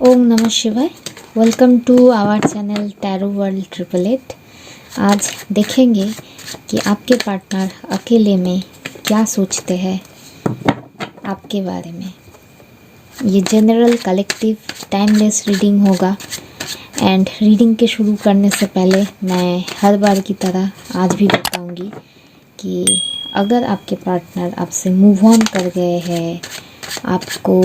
ओम नमः शिवाय। Welcome to our channel tarot world 888। आज देखेंगे कि आपके पार्टनर अकेले में क्या सोचते हैं आपके बारे में। ये जनरल कलेक्टिव टाइमलेस रीडिंग होगा। एंड रीडिंग के शुरू करने से पहले मैं हर बार की तरह आज भी बताऊंगी कि अगर आपके पार्टनर आपसे मूव ऑन कर गए हैं, आपको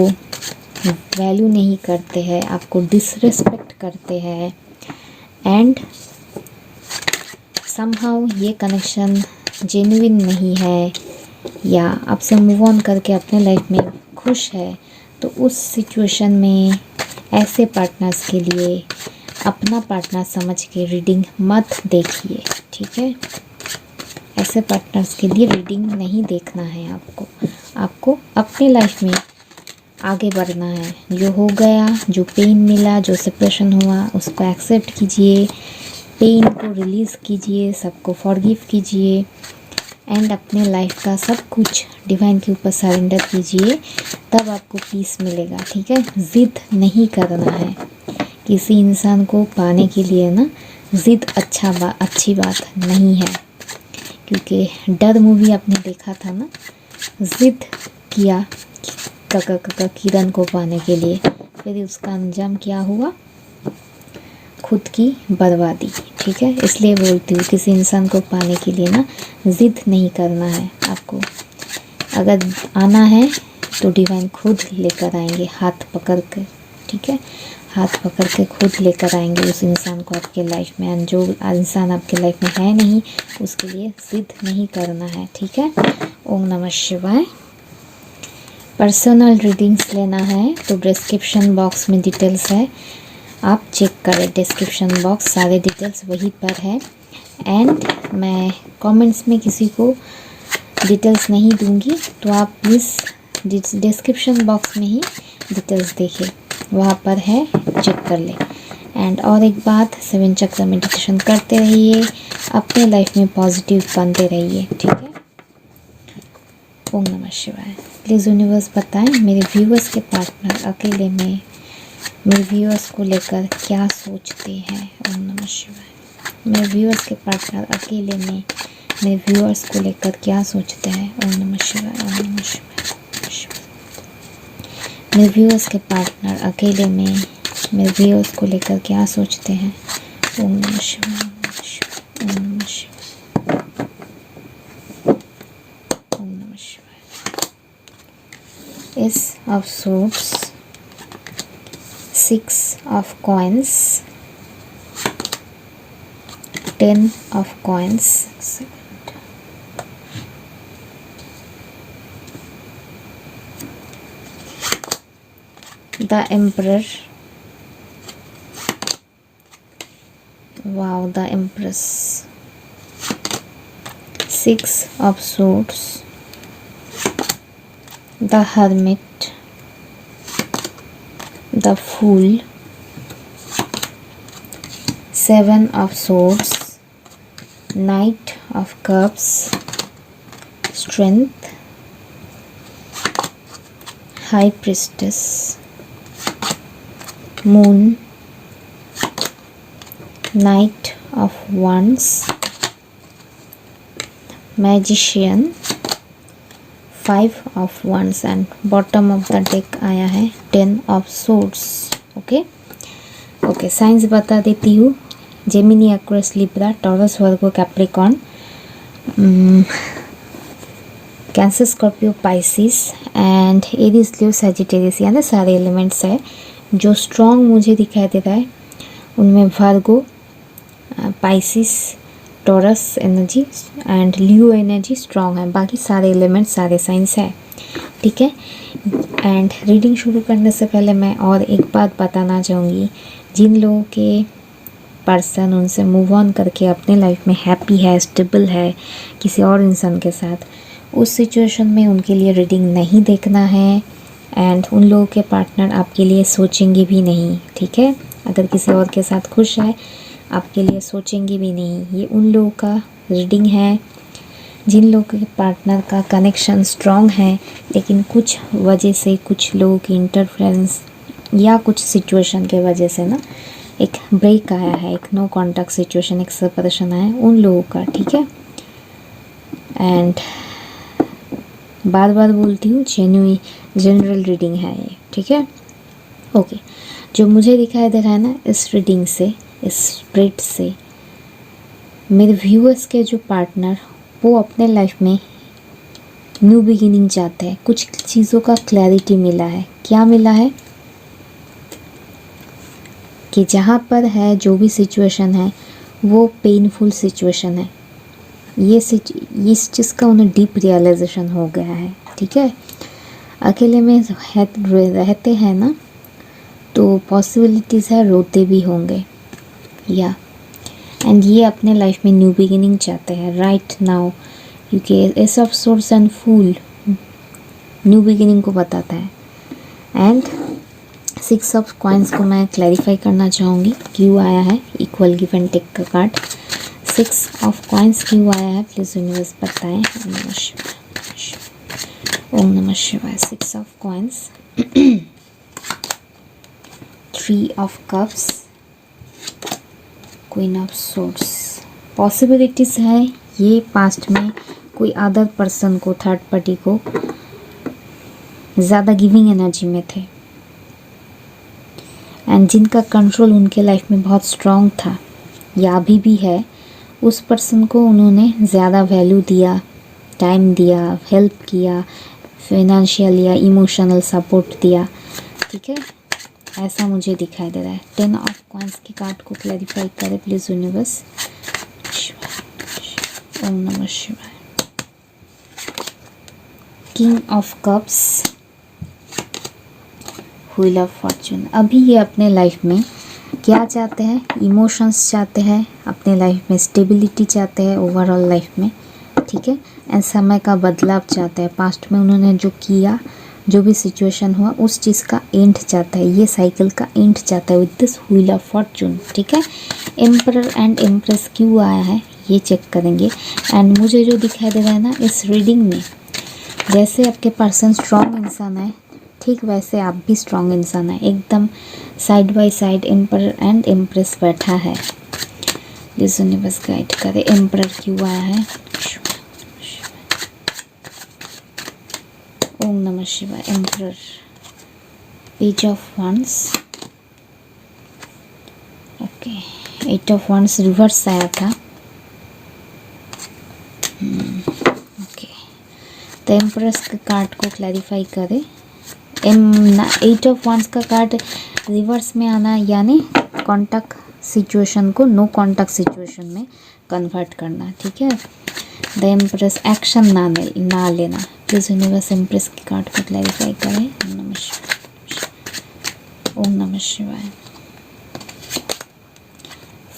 वैल्यू नहीं करते हैं, आपको डिसरिस्पेक्ट करते हैं एंड समहाउ ये कनेक्शन जेन्युइन नहीं है या आपसे मूव ऑन करके अपने लाइफ में खुश है, तो उस सिचुएशन में ऐसे पार्टनर्स के लिए अपना पार्टनर समझ के रीडिंग मत देखिए, ठीक है। ऐसे पार्टनर्स के लिए रीडिंग नहीं देखना है। आपको अपने लाइफ में आगे बढ़ना है। जो हो गया, जो पेन मिला, जो सेपरेशन हुआ, उसको एक्सेप्ट कीजिए, पेन को रिलीज़ कीजिए, सबको फॉरगिव कीजिए एंड अपने लाइफ का सब कुछ डिवाइन के ऊपर सरेंडर कीजिए, तब आपको पीस मिलेगा, ठीक है। ज़िद नहीं करना है किसी इंसान को पाने के लिए ना। ज़िद अच्छी बात नहीं है, क्योंकि डर मूवी आपने देखा था ना, ज़िद किया काका किरण को पाने के लिए, फिर उसका अंजाम क्या हुआ? खुद की बर्बादी, ठीक है। इसलिए बोलती हूँ किसी इंसान को पाने के लिए ना ज़िद नहीं करना है आपको। अगर आना है तो डिवाइन खुद लेकर आएंगे हाथ पकड़ कर, ठीक है। हाथ पकड़ के खुद लेकर आएंगे उस इंसान को आपके लाइफ में। एंड जो इंसान आपके लाइफ में है नहीं, उसके लिए ज़िद नहीं करना है, ठीक है। ओम नमः शिवाय। पर्सनल रीडिंग्स लेना है तो डिस्क्रिप्शन बॉक्स में डिटेल्स है, आप चेक करें डिस्क्रिप्शन बॉक्स, सारे डिटेल्स वहीं पर है। एंड मैं कमेंट्स में किसी को डिटेल्स नहीं दूंगी, तो आप प्लीज़ डिस्क्रिप्शन बॉक्स में ही डिटेल्स देखिए, वहाँ पर है, चेक कर ले। एंड और एक बात, 7 चक्र मेडिटेशन करते रहिए, अपने लाइफ में पॉजिटिव बनते रहिए, ठीक है। ओम नमः शिवाय। प्लीज़ यूनिवर्स बताएं मेरे व्यूअर्स के पार्टनर अकेले में मेरे व्यूअर्स को लेकर क्या सोचते हैं। ओम नमः शिवाय। मेरे व्यूअर्स के पार्टनर अकेले में मेरे व्यूअर्स को लेकर क्या सोचते हैं। ओम नमः शिवाय, ओम नमः शिवाय। मेरे व्यूअर्स के पार्टनर अकेले में मेरे व्यूअर्स को लेकर क्या सोचते हैं। ओम नमः शिवाय, ओम नमः शिवाय, ओम नमः शिवाय, ओम नमः शिवाय। Ace of Swords, 6 of Coins, 10 of Coins, the Emperor, wow, the Empress, 6 of Swords, the Hermit, the Fool, 7 of Swords, Knight of Cups, Strength, High Priestess, Moon, Knight of Wands, Magician, 5 of Wands and bottom of the deck आया है 10 of Swords। Okay, science बता देती हूँ। Gemini, Aquarius, Libra, taurus, Virgo, Capricorn, cancer, Scorpio, Pisces and Aries, Leo, Sagittarius, यानी सारे elements है। जो strong मुझे दिखाई दे रहा है उनमें Virgo, Pisces, Taurus energy and Leo energy strong है। बाकी सारे एलिमेंट, सारे साइंस है, ठीक है। एंड रीडिंग शुरू करने से पहले मैं और एक बात बताना चाहूँगी। जिन लोगों के पर्सन उनसे मूव ऑन करके अपने लाइफ में हैप्पी है, स्टेबल है किसी और इंसान के साथ, उस सिचुएशन में उनके लिए रीडिंग नहीं देखना है। एंड उन लोगों के पार्टनर आपके लिए सोचेंगे भी नहीं, ठीक है। अगर किसी और के साथ खुश है, आपके लिए सोचेंगे भी नहीं। ये उन लोगों का रीडिंग है जिन लोगों के पार्टनर का कनेक्शन स्ट्रॉन्ग है, लेकिन कुछ वजह से, कुछ लोगों की इंटरफेरेंस या कुछ सिचुएशन के वजह से ना एक ब्रेक आया है, एक नो कॉन्टैक्ट सिचुएशन, एक सेपरेशन आया है उन लोगों का, ठीक है। एंड बार बार बोलती हूँ, जनरल रीडिंग है ये, ठीक है। ओके, जो मुझे दिखाई दे रहा है ना इस रीडिंग से, इस स्प्रिट से, मेरे व्यूअर्स के जो पार्टनर वो अपने लाइफ में न्यू बिगिनिंग चाहते हैं। कुछ चीज़ों का क्लैरिटी मिला है। क्या मिला है कि जहाँ पर है जो भी सिचुएशन है वो पेनफुल सिचुएशन है। इस चीज़ का उन्हें डीप रियलाइजेशन हो गया है, ठीक है। अकेले में रहते हैं ना तो पॉसिबिलिटीज़ है रोते भी होंगे, या एंड ये अपने लाइफ में न्यू बिगिनिंग चाहते हैं राइट नाउ, क्योंकि ace of swords and fool new beginning को बताता है। एंड 6 ऑफ कॉइन्स को मैं क्लैरिफाई करना चाहूँगी क्यों आया है, इक्वल गिव एंड टेक का कार्ड। 6 ऑफ कॉइन्स क्यों आया है, प्लीज़ यूनिवर्स बताएं। ओम नमः शिवाय। 6 of coins, 3 of cups, queen of swords. Possibilities है ये पास्ट में कोई अदर पर्सन को, थर्ड पार्टी को ज़्यादा गिविंग एनर्जी में थे एंड जिनका कंट्रोल उनके लाइफ में बहुत स्ट्रॉन्ग था या अभी भी है, उस पर्सन को उन्होंने ज़्यादा वैल्यू दिया, टाइम दिया, हेल्प किया, फाइनेंशियल या इमोशनल सपोर्ट दिया, ठीक है। ऐसा मुझे दिखाई दे रहा है। 10 ऑफ कॉइन्स की कार्ड को क्लैरिफाई करें प्लीज़ यूनिवर्स। ओम नमः शिवाय। King of cups, wheel of Fortune. अभी ये अपने लाइफ में क्या चाहते हैं, इमोशंस चाहते हैं, अपने लाइफ में स्टेबिलिटी चाहते हैं ओवरऑल लाइफ में, ठीक है। एंड समय का बदलाव चाहते हैं। पास्ट में उन्होंने जो किया, जो भी सिचुएशन हुआ उस चीज़ का एंड चाहता है, ये साइकिल का एंड चाहता है with this wheel of Fortune, ठीक है। एम्परर एंड एम्प्रेस क्यों आया है ये चेक करेंगे। एंड मुझे जो दिखाई दे रहा है ना इस रीडिंग में, जैसे आपके पर्सन स्ट्रॉन्ग इंसान है, ठीक वैसे आप भी स्ट्रॉन्ग इंसान है, एकदम side by side emperor and empress बैठा है। प्लीज यूनिवर्स गाइड करे, एम्परर क्यों आया है। ओम नमः शिवाय। Emperor, page of wands, okay, 8 of wands reversed आया था, ओके। तो एम्प्रेस के कार्ड को क्लैरिफाई करें। 8 ऑफ वंस का कार्ड रिवर्स में आना यानी कॉन्टैक्ट सिचुएशन को नो कॉन्टैक्ट सिचुएशन में कन्वर्ट करना, ठीक है। द एम्प्रेस, एक्शन ना लेना। प्लीज यूनिवर्स एम्प्रेस की कार्ड को क्लैरिफाई करें। ओम नमः शिवाय। ओम नमः शिवाय।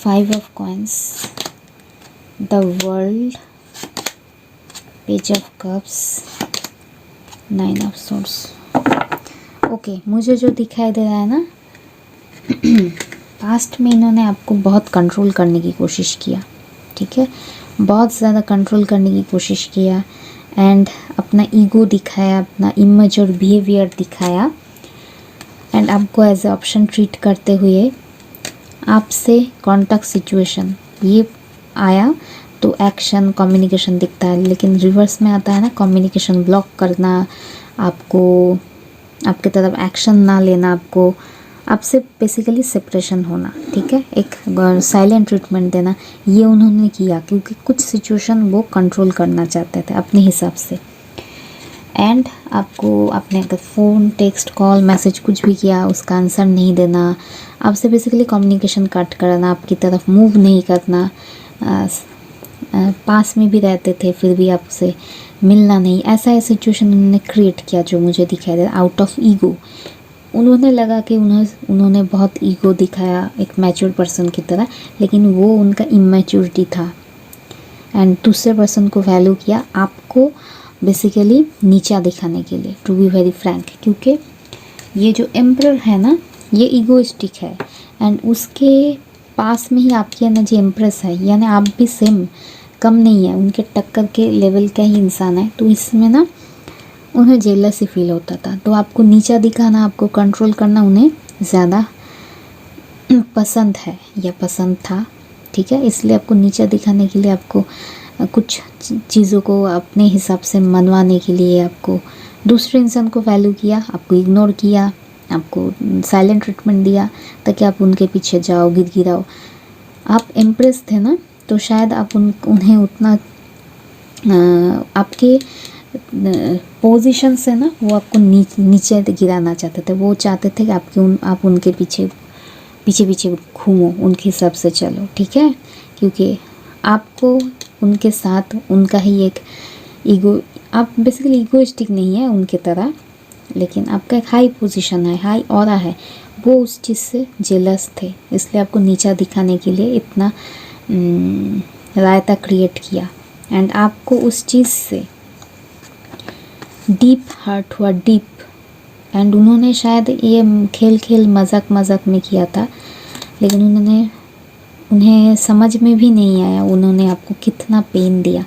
5 of coins, the world, page of cups, 9 of swords. Okay, मुझे जो दिखाई दे रहा है ना पास्ट में इन्होंने आपको बहुत कंट्रोल करने की कोशिश किया, ठीक है, बहुत ज़्यादा कंट्रोल करने की कोशिश किया एंड अपना ईगो दिखाया, अपना इमेच्योर बिहेवियर दिखाया एंड आपको एज ए ऑप्शन ट्रीट करते हुए आपसे कॉन्टैक्ट सिचुएशन ये आया तो एक्शन कम्युनिकेशन दिखता है, लेकिन रिवर्स में आता है ना कम्युनिकेशन ब्लॉक करना, आपको आपके तरफ एक्शन ना लेना, आपको आपसे बेसिकली सेपरेशन होना, ठीक है, एक साइलेंट ट्रीटमेंट देना, ये उन्होंने किया क्योंकि कुछ सिचुएशन वो कंट्रोल करना चाहते थे अपने हिसाब से। एंड आपको आपने अगर फ़ोन, टेक्स्ट, कॉल, मैसेज कुछ भी किया उसका आंसर नहीं देना, आपसे बेसिकली कम्युनिकेशन कट करना, आपकी तरफ मूव नहीं करना, पास में भी रहते थे फिर भी आपसे मिलना नहीं, ऐसा सिचुएशन उन्होंने क्रिएट किया जो मुझे दिखाई दे आउट ऑफ ईगो। उन्होंने लगा कि उन्होंने बहुत ईगो दिखाया एक मैच्योर पर्सन की तरह, लेकिन वो उनका इमेच्योरिटी था एंड दूसरे पर्सन को वैल्यू किया आपको बेसिकली नीचा दिखाने के लिए, टू बी वेरी फ्रैंक, क्योंकि ये जो एम्परर है ना ये ईगोइस्टिक है एंड उसके पास में ही आपकी एनर्जी एम्प्रेस है, यानी आप भी सेम कम नहीं है, उनके टक्कर के लेवल का ही इंसान है, तो इसमें ना उन्हें जेलसी फील होता था, तो आपको नीचा दिखाना, आपको कंट्रोल करना उन्हें ज़्यादा पसंद है या पसंद था, ठीक है। इसलिए आपको नीचा दिखाने के लिए, आपको कुछ चीज़ों को अपने हिसाब से मनवाने के लिए आपको दूसरे इंसान को वैल्यू किया, आपको इग्नोर किया, आपको साइलेंट ट्रीटमेंट दिया ताकि आप उनके पीछे जाओ, गिड़गिड़ाओ। आप इम्प्रेस थे ना, तो शायद आप उन्हें उतना आपके पोजीशन से ना वो आपको नीचे गिराना चाहते थे। वो चाहते थे कि आप उनके पीछे पीछे घूमो, उनके हिसाब से चलो, ठीक है। क्योंकि आपको उनके साथ उनका ही एक ईगो, आप बेसिकली ईगोइस्टिक नहीं है उनके तरह, लेकिन आपका एक हाई पोजीशन है, हाई ऑरा है, वो उस चीज़ से जेलस थे। इसलिए आपको नीचा दिखाने के लिए इतना रायता क्रिएट किया। एंड आपको उस चीज़ से डीप हर्ट हुआ, डीप। एंड उन्होंने शायद ये खेल मजाक में किया था, लेकिन उन्हें समझ में भी नहीं आया उन्होंने आपको कितना पेन दिया।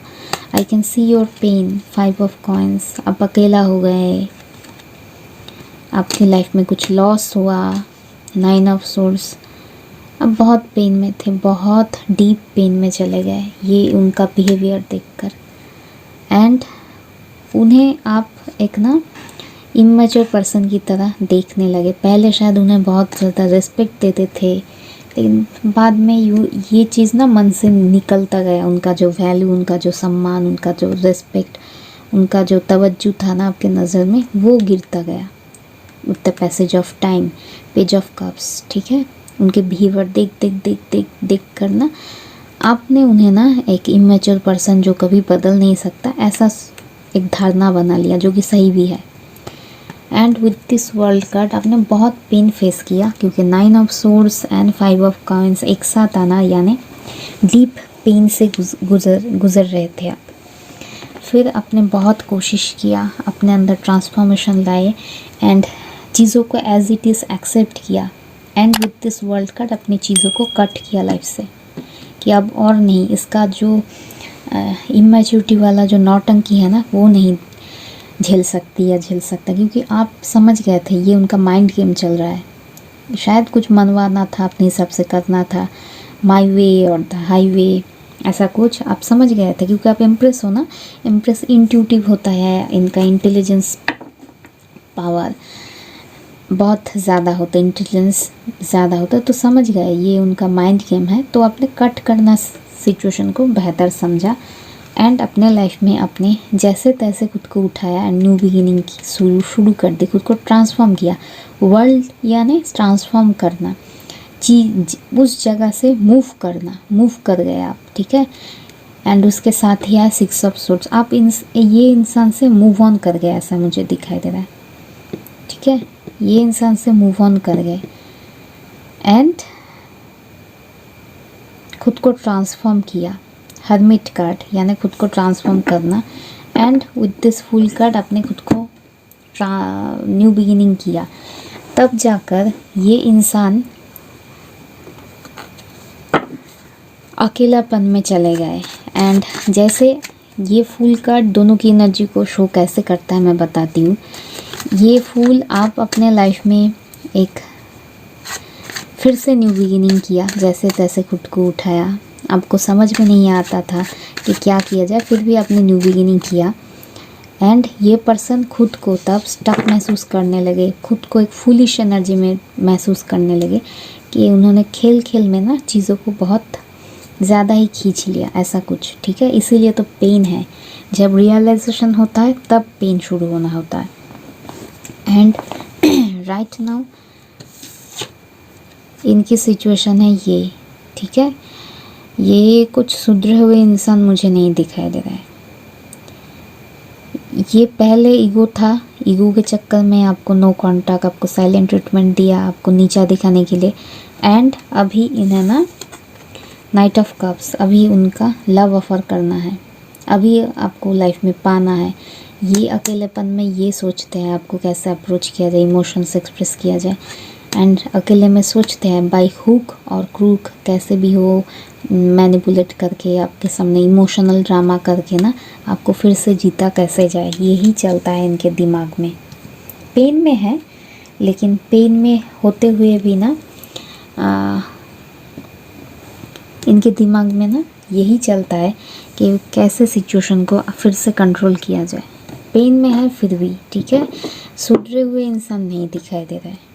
I can see your pain. 5 of coins, आप अकेला हो गए, आपकी लाइफ में कुछ लॉस हुआ। 9 ऑफ सोर्स, अब बहुत पेन में थे, बहुत डीप पेन में चले गए ये उनका बिहेवियर देखकर। एंड उन्हें आप एक ना इमेच्योर पर्सन की तरह देखने लगे। पहले शायद उन्हें बहुत ज़्यादा रिस्पेक्ट देते थे, लेकिन बाद में ये चीज़ ना मन से निकलता गया। उनका जो वैल्यू, उनका जो सम्मान, उनका जो रिस्पेक्ट, उनका जो तवज्जो था ना आपके नज़र में, वो गिरता गया with the passage of time. Page of cups, ठीक है। उनके बिहेवियर देख कर ना आपने उन्हें ना एक इमेच्योर पर्सन जो कभी बदल नहीं सकता, ऐसा एक धारणा बना लिया, जो कि सही भी है। And with this world card आपने बहुत पेन फेस किया, क्योंकि 9 of swords and 5 of coins एक साथ आना, यानी डीप पेन से गुजर रहे थे आप। फिर आपने बहुत कोशिश किया, अपने अंदर ट्रांसफॉर्मेशन लाए एंड चीज़ों को एज इट इज़ एक्सेप्ट किया। And with this world card अपनी चीज़ों को कट किया लाइफ से, कि अब और नहीं, इसका जो इमेच्योरिटी वाला जो नौटंकी है ना, वो नहीं झेल सकता, क्योंकि आप समझ गए थे ये उनका माइंड गेम चल रहा है। शायद कुछ मनवाना था, अपने हिसाब से करना था, माई वे और द हाई वे, ऐसा कुछ आप समझ गए थे, क्योंकि आप इम्प्रेस हो ना। इम्प्रेस इंट्यूटिव होता है, इनका इंटेलिजेंस पावर बहुत ज़्यादा होता है, इंटेलिजेंस ज़्यादा होता है, तो समझ गए ये उनका माइंड गेम है। तो आपने कट करना सिचुएशन को बेहतर समझा एंड अपने लाइफ में अपने जैसे तैसे खुद को उठाया एंड न्यू बिगिनिंग की शुरू कर दी, खुद को ट्रांसफॉर्म किया। वर्ल्ड यानी ट्रांसफॉर्म करना, उस जगह से मूव कर गए आप, ठीक है। एंड उसके साथ ही आया 6 ऑफ सोर्ड्स, आप ये इंसान से मूव ऑन कर गए, ऐसा मुझे दिखाई दे रहा है, ठीक है। ये इंसान से मूव ऑन कर गए एंड खुद को ट्रांसफॉर्म किया। हर्मिट कार्ड यानी खुद को ट्रांसफॉर्म करना। And with this fool card आपने खुद को न्यू बिगिनिंग किया। तब जाकर ये इंसान अकेलापन में चले गए। एंड जैसे ये फूल कार्ड दोनों की एनर्जी को शो कैसे करता है मैं बताती हूँ। ये फूल आप अपने लाइफ में एक फिर से न्यू बिगिनिंग किया, जैसे तैसे खुद को उठाया। आपको समझ में नहीं आता था कि क्या किया जाए, फिर भी आपने न्यू बिगिनिंग किया। एंड ये पर्सन खुद को तब स्टक महसूस करने लगे, खुद को एक फुलिश एनर्जी में महसूस करने लगे कि उन्होंने खेल में ना चीज़ों को बहुत ज़्यादा ही खींच लिया, ऐसा कुछ, ठीक है। इसीलिए तो पेन है, जब रियलाइजेशन होता है तब पेन शुरू होना होता है। एंड राइट नाउ इनकी सिचुएशन है ये, ठीक है। ये कुछ सुधरे हुए इंसान मुझे नहीं दिखाई दे रहा है। ये पहले ईगो था, ईगो के चक्कर में आपको नो कांटेक्ट, आपको साइलेंट ट्रीटमेंट दिया, आपको नीचा दिखाने के लिए। एंड अभी इन्हें ना नाइट ऑफ कप्स, अभी उनका लव ऑफर करना है, अभी आपको लाइफ में पाना है। ये अकेलेपन में ये सोचते हैं आपको कैसे अप्रोच किया जाए, इमोशंस एक्सप्रेस किया जाए। एंड अकेले में सोचते हैं बाई हुक और क्रूक कैसे भी हो मैनिपुलेट करके आपके सामने इमोशनल ड्रामा करके ना आपको फिर से जीता कैसे जाए, यही चलता है इनके दिमाग में। पेन में है, लेकिन पेन में होते हुए भी ना इनके दिमाग में ना यही चलता है कि कैसे सिचुएशन को फिर से कंट्रोल किया जाए। पेन में है फिर भी, ठीक है, सुधरे हुए इंसान नहीं दिखाई दे रहा है।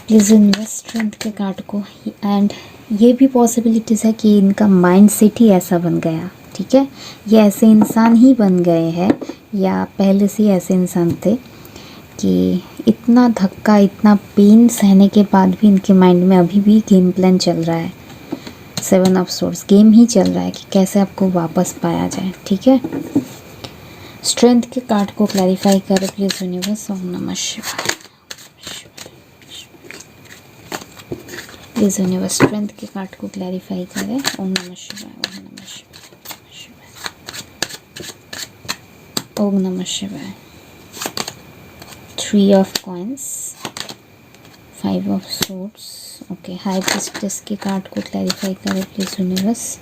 प्लीज़ इन्वेस्ट स्ट्रेंथ के कार्ड को। एंड ये भी पॉसिबिलिटीज़ है कि इनका माइंड सेट ही ऐसा बन गया, ठीक है, ये ऐसे इंसान ही बन गए हैं या पहले से ही ऐसे इंसान थे कि इतना धक्का, इतना पेन सहने के बाद भी इनके माइंड में अभी भी गेम प्लान चल रहा है। 7 ऑफ सोर्स गेम ही चल रहा है कि कैसे आपको वापस पाया जाए, ठीक है। स्ट्रेंथ के कार्ड को क्लैरिफाई करो प्लीज़ यूनिवर्स। ओम नमः शिवाय। प्लीज़ यूनिवर्स स्ट्रेंथ के कार्ड को क्लैरिफाई करें। ओम नमः शिवाय, ओम नमः शिवाय, ओम नमः शिवाय। 3 of coins, 5 of swords. Okay, high priestess के कार्ड को क्लैरिफाई करें please universe.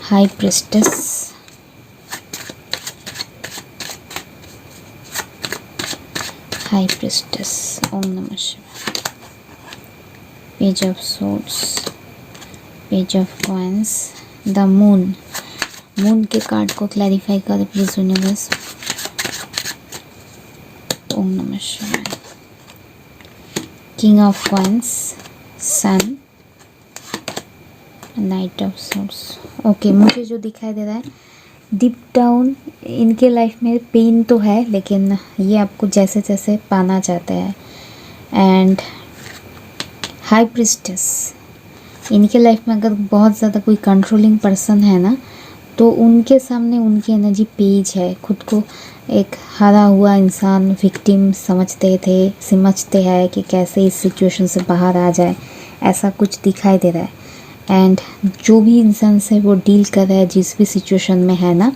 High priestess, high priestess, ओम नमः शिवाय। Page of swords, page of coins, the moon. Moon के कार्ड को क्लैरिफाई करें प्लीज यूनिवर्स। ओम नमः शिवाय। King of coins, sun, knight of swords. Okay, मुझे जो दिखाई दे रहा है डीप डाउन इनके लाइफ में पेन तो है, लेकिन ये आपको जैसे जैसे पाना चाहते हैं। एंड हाई प्रिस्टेस, इनके लाइफ में अगर बहुत ज़्यादा कोई कंट्रोलिंग पर्सन है ना, तो उनके सामने उनकी एनर्जी पेज है। खुद को एक हारा हुआ इंसान, विक्टिम समझते हैं कि कैसे इस सिचुएशन से बाहर आ जाए, ऐसा कुछ दिखाई दे रहा है। एंड जो भी इंसान से वो डील कर रहा है, जिस भी सिचुएशन में है ना,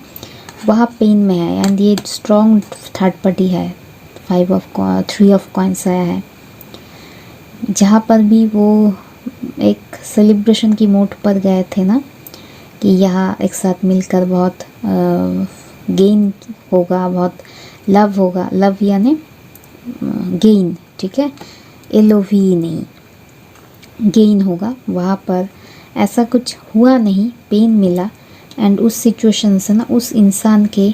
वहाँ पेन में है। एंड ये स्ट्रॉन्ग थर्ड पार्टी है। 3 ऑफ कॉइंस आया है। जहाँ पर भी वो एक सेलिब्रेशन की मोड पर गए थे ना, कि यहाँ एक साथ मिलकर बहुत गेन होगा, बहुत लव होगा, लव यानी गेन, ठीक है, LOV नहीं, गेन होगा, वहाँ पर ऐसा कुछ हुआ नहीं, पेन मिला। एंड उस सिचुएशन से ना उस इंसान के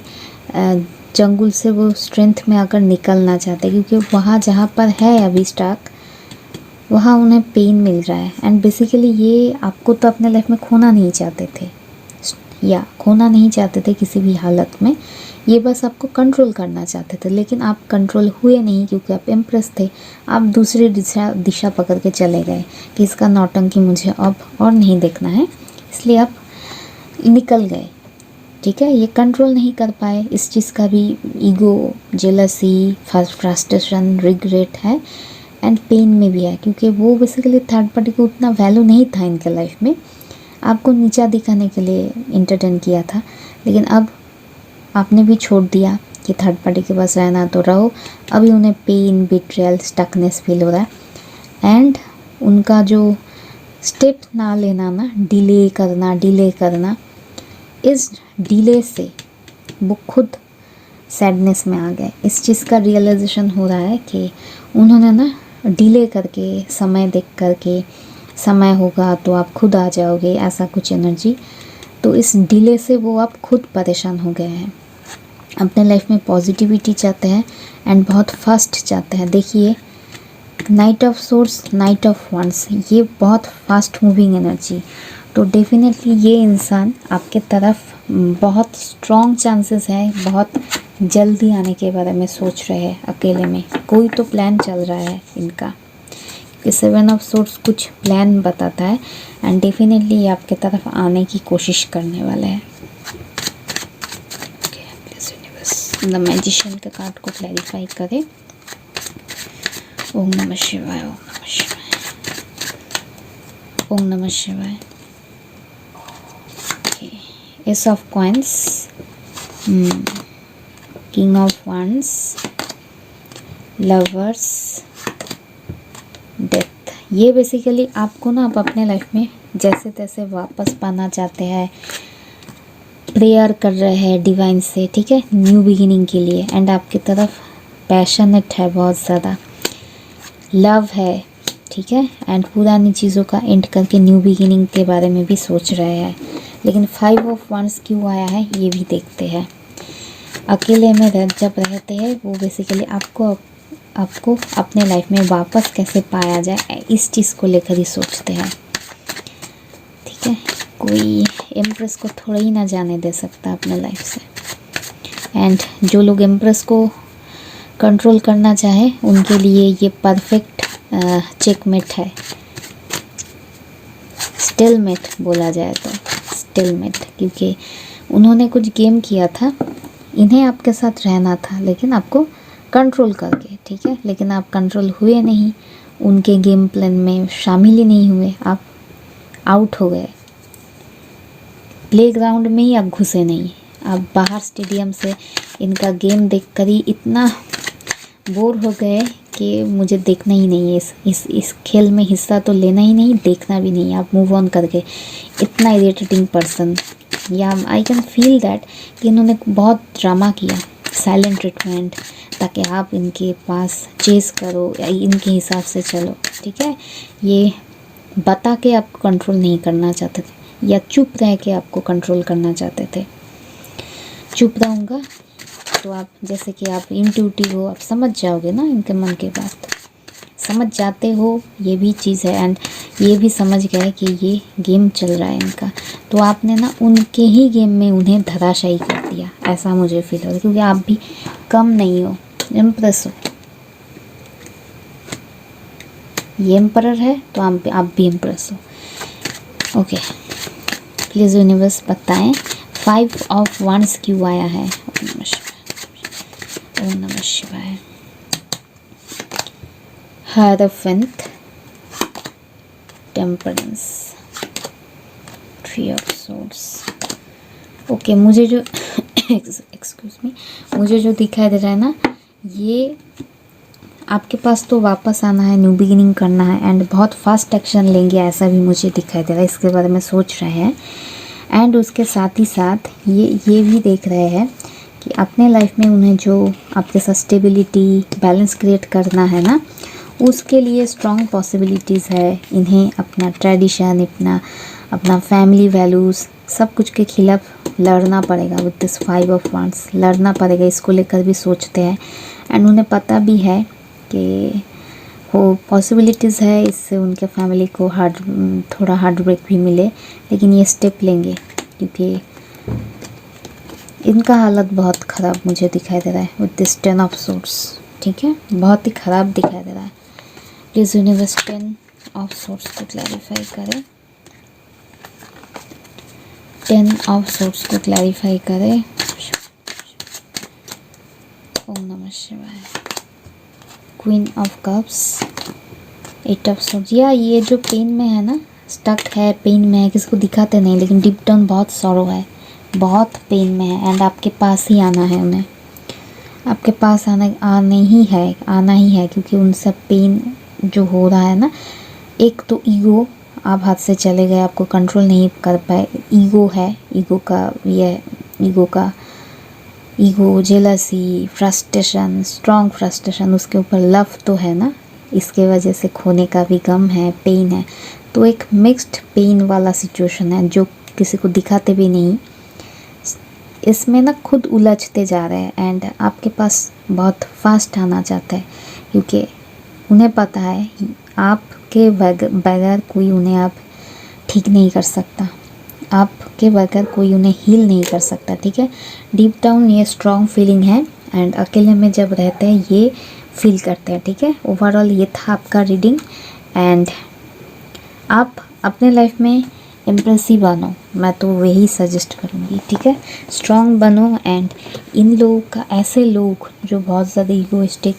जंगल से वो स्ट्रेंथ में आकर निकलना चाहते, क्योंकि वहाँ जहाँ पर है अभी स्टाक, वहाँ उन्हें पेन मिल रहा है। एंड बेसिकली ये आपको तो अपने लाइफ में खोना नहीं चाहते थे, या खोना नहीं चाहते थे किसी भी हालत में, ये बस आपको कंट्रोल करना चाहते थे। लेकिन आप कंट्रोल हुए नहीं, क्योंकि आप इम्प्रेस थे। आप दूसरी दिशा पकड़ के चले गए कि इसका नौटंकी मुझे अब और नहीं देखना है, इसलिए आप निकल गए, ठीक है। ये कंट्रोल नहीं कर पाए, इस चीज़ का भी ईगो, जेलसी, फ्रस्ट्रेशन, रिग्रेट है। एंड पेन में भी है, क्योंकि वो बेसिकली थर्ड पार्टी को उतना वैल्यू नहीं था इनके लाइफ में, आपको नीचा दिखाने के लिए एंटरटेन किया था। लेकिन अब आपने भी छोड़ दिया कि थर्ड पार्टी के पास रहना तो रहो। अभी उन्हें पेन, बिट्रेयल, स्टकनेस फील हो रहा है। एंड उनका जो स्टेप ना लेना ना, डिले करना, इस डिले से वो खुद सैडनेस में आ गए। इस चीज़ का रियलाइजेशन हो रहा है कि उन्होंने ना डिले करके, समय देख करके, समय होगा तो आप खुद आ जाओगे, ऐसा कुछ एनर्जी। तो इस डिले से वो आप खुद परेशान हो गए हैं। अपने लाइफ में पॉजिटिविटी चाहते हैं एंड बहुत फास्ट चाहते हैं। देखिए, knight of swords, knight of wands, ये बहुत फास्ट मूविंग एनर्जी। तो डेफिनेटली ये इंसान आपके तरफ बहुत स्ट्रॉन्ग चांसेस है, बहुत जल्दी आने के बारे में सोच रहे हैं। अकेले में कोई तो प्लान चल रहा है इनका, कि 7 ऑफ सोर्स कुछ प्लान बताता है। एंड डेफिनेटली ये आपके तरफ आने की कोशिश करने वाले हैं। द मैजिशियन के कार्ड को क्लैरिफाई करें। ओम नमः शिवाय, ओम नमः शिवाय, ओम नमः शिवाय। Ace of coins, king of wands, lovers, death. ये बेसिकली आपको ना आप अपने लाइफ में जैसे तैसे वापस पाना चाहते हैं, प्रेयर कर रहे हैं डिवाइन से, ठीक है, न्यू बिगिनिंग के लिए। एंड आपकी तरफ पैशनेट है, बहुत ज़्यादा लव है, ठीक है। एंड पुरानी चीज़ों का एंड करके न्यू बिगिनिंग के बारे में भी सोच रहे हैं। लेकिन 5 ऑफ वंस क्यों आया है ये भी देखते हैं। अकेले में जब रहते हैं वो बेसिकली आपको अपने लाइफ में वापस कैसे पाया जाए इस चीज़ को लेकर ही सोचते हैं, ठीक है। कोई एम्प्रेस को थोड़ा ही ना जाने दे सकता अपने लाइफ से। एंड जो लोग एम्प्रेस को कंट्रोल करना चाहे उनके लिए ये परफेक्ट चेकमेट है, स्टेलमेट बोला जाए तो स्टेलमेट, क्योंकि उन्होंने कुछ गेम किया था, इन्हें आपके साथ रहना था लेकिन आपको कंट्रोल करके, ठीक है। लेकिन आप कंट्रोल हुए नहीं, उनके गेम प्लान में शामिल ही नहीं हुए, आप आउट हो गए। प्लेग्राउंड में ही आप घुसे नहीं, आप बाहर स्टेडियम से इनका गेम देखकर ही इतना बोर हो गए कि मुझे देखना ही नहीं है, इस खेल में हिस्सा तो लेना ही नहीं, देखना भी नहीं, आप मूव ऑन करके। इतना इरिटेटिंग पर्सन, या आई कैन फील दैट कि इन्होंने बहुत ड्रामा किया, साइलेंट ट्रीटमेंट, ताकि आप इनके पास चेस करो या इनके हिसाब से चलो, ठीक है। ये बता के आपको कंट्रोल नहीं करना चाहते थे, या चुप रह के आपको कंट्रोल करना चाहते थे। चुप रहूँगा तो आप, जैसे कि आप इंट्यूटिव हो, आप समझ जाओगे ना इनके मन की बात, समझ जाते हो, ये भी चीज़ है। एंड ये भी समझ गए कि ये गेम चल रहा है इनका, तो आपने ना उनके ही गेम में उन्हें धराशायी कर दिया, ऐसा मुझे फील हो रहा है। क्योंकि आप भी कम नहीं हो, इम्प्रेस हो, ये एम्परर है तो आप भी इम्प्रेस हो। ओके, प्लीज़ यूनिवर्स बताएं 5 ऑफ वंस क्यों आया है। ओम नमः शिवाय। हायराफेंट, टेम्परेंस, 3 ऑफ सोर्ड्स। ओके, मुझे जो एक्सक्यूज मी, मुझे जो दिखाई दे रहा है ना, ये आपके पास तो वापस आना है, न्यू बिगिनिंग करना है एंड बहुत फास्ट एक्शन लेंगे, ऐसा भी मुझे दिखाई दे रहा है। इसके बारे में सोच रहे हैं। एंड उसके साथ ही साथ ये भी देख रहे हैं कि अपने लाइफ में उन्हें जो आपके साथ स्टेबिलिटी, बैलेंस क्रिएट करना है ना, उसके लिए स्ट्रॉन्ग पॉसिबिलिटीज़ है। इन्हें अपना ट्रेडिशन, अपना फैमिली वैल्यूज़, सब कुछ के खिलाफ लड़ना पड़ेगा। विद दिस 5 ऑफ वंस लड़ना पड़ेगा, इसको लेकर भी सोचते हैं। एंड उन्हें पता भी है कि वो पॉसिबिलिटीज़ है इससे उनके फैमिली को थोड़ा हार्ड ब्रेक भी मिले, लेकिन ये स्टेप लेंगे क्योंकि इनका हालत बहुत ख़राब मुझे दिखाई दे रहा है विद दिस 10 ऑफ सोर्ड्स, ठीक है, बहुत ही ख़राब दिखाई दे रहा है। प्लीज़ यूनिवर्स 10 ऑफ सोर्ड्स को क्लैरिफाई करें, 10 ऑफ सोर्ड्स को क्लैरिफाई करें। ओम नमः शिवाय। Queen of cups, 8 of swords. या ये जो पेन में है ना, स्टक है, पेन में है, किसको दिखाते नहीं, लेकिन डीप डाउन बहुत सॉरो है, बहुत पेन में है। एंड आपके पास ही आना है उन्हें, आपके पास आना ही है क्योंकि उन सब पेन जो हो रहा है ना, एक तो ईगो, आप हाथ से चले गए, आपको कंट्रोल नहीं कर पाए, ईगो है, ego, jealousy, frustration, strong frustration, उसके ऊपर लव तो है ना, इसके वजह से खोने का भी गम है, पेन है। तो एक मिक्स्ड पेन वाला सिचुएशन है जो किसी को दिखाते भी नहीं, इसमें ना खुद उलझते जा रहे हैं। एंड आपके पास बहुत फास्ट आना चाहता है क्योंकि उन्हें पता है आपके बगैर कोई उन्हें आप ठीक नहीं कर सकता, आपके बगैर कोई उन्हें हील नहीं कर सकता, ठीक है। डीप डाउन ये स्ट्रॉन्ग फीलिंग है एंड अकेले में जब रहते हैं ये फील करते हैं, ठीक है। ओवरऑल ये था आपका रीडिंग एंड आप अपने लाइफ में इम्प्रेसिव बनो, मैं तो वही सजेस्ट करूँगी, ठीक है। स्ट्रॉन्ग बनो एंड इन लोगों का, ऐसे लोग जो बहुत ज़्यादा ईगोइस्टिक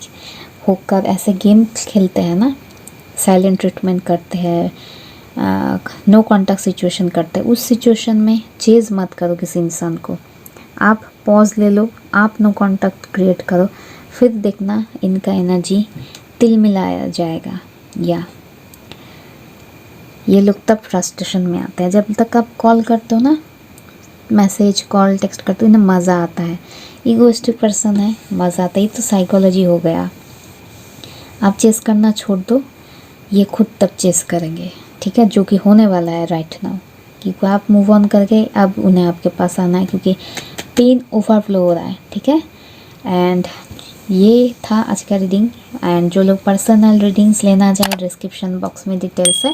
होकर ऐसे गेम खेलते हैं ना, साइलेंट ट्रीटमेंट करते हैं, नो कॉन्टैक्ट सिचुएशन करते हैं, उस सिचुएशन में चेज़ मत करो किसी इंसान को, आप पॉज ले लो, आप नो कॉन्टैक्ट क्रिएट करो, फिर देखना इनका एनर्जी तिल मिलाया जाएगा। या ये लोग तब फ्रस्ट्रेशन में आते हैं, जब तक आप कॉल करते हो ना मैसेज कॉल टेक्स्ट करते हो ना मज़ा आता है। ईगोइस्टिक पर्सन है, मज़ा आता है, ये तो साइकोलॉजी हो गया। आप चेस करना छोड़ दो, ये खुद तब चेस करेंगे, ठीक है, जो कि होने वाला है राइट नाउ, क्योंकि आप मूव ऑन करके अब उन्हें आपके पास आना है, क्योंकि पेन ओवरफ्लो हो रहा है, ठीक है। एंड ये था आज का रीडिंग। एंड जो लोग पर्सनल रीडिंग्स लेना चाहे डिस्क्रिप्शन बॉक्स में डिटेल्स है,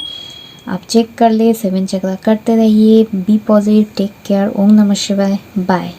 आप चेक कर ले। 7 चक्र करते रहिए। Be positive, take care. ओम नमः शिवाय। बाय।